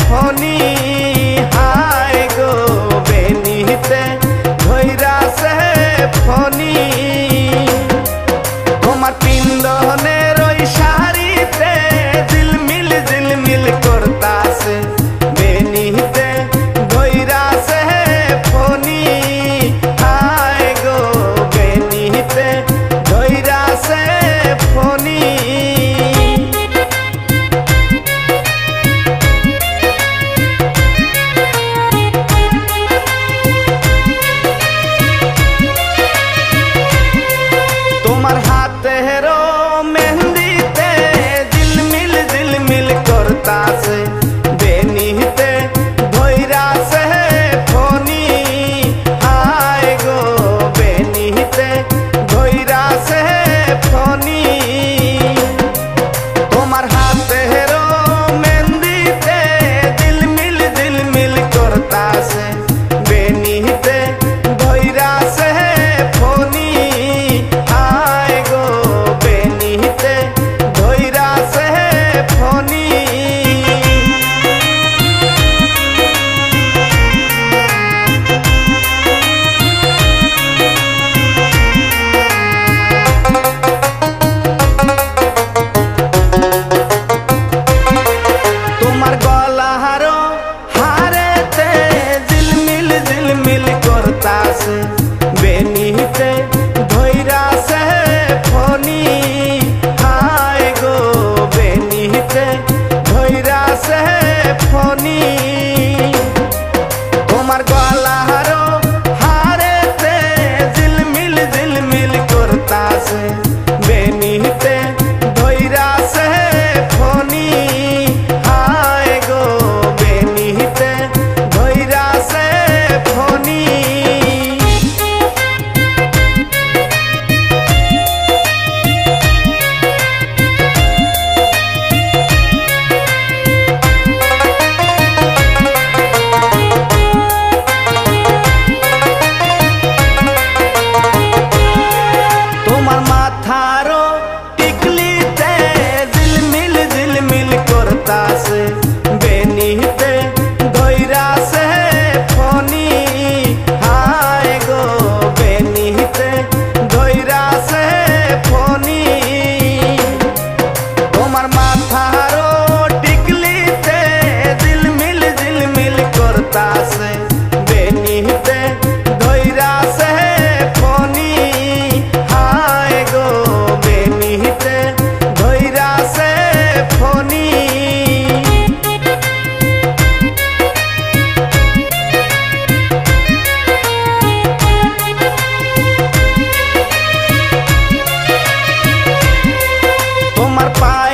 ফনি হায় গো বেনিতে ধইরা সে ফনি তোমার পিন্দনের ওই শাড়িতে ঝিলমিল করতাছে বেনিতে ধইরা সে ফনি হায় গো বেনিতে ধইরা সে ফনি তোমার হাতেরও মেহেন্দিতে ঝিলমিল করতাছে বেনিতে ধইরা সে ফনি হায় গো বেনিতে ধইরা সে ফনি তোমার হাতেরও মেহেন্দিতে ঝিলমিল করতাছে বেনিতে ধইরা সে ফনি হায় গো বেনিতে ধইরা সে ফনি তোমার গলাহারও হারেতে ঝিলমিল করতাছে বেনিতে ধইরা সে ফনি হায় গো বেনিতে ধইরা সে ফনি তোমার গলাহারও হারেতে ঝিলমিল করতাছে বেনিতে ধইরা সে ফনি হায় গো বেনিতে ধইরা সে ফনি তোমার মাথারও টিকলিতে ঝিলমিল করতাছে বেনিতে ধইরা সে ফনি হায় গো বেনিতে ধইরা সে ফনি তোমার মাথারও টিকলিতে ঝিলমিল করতাছে বেনিতে ধইরা সে ফনি হায় গো বেনিতে ধইরা সে ফনি তোমার পা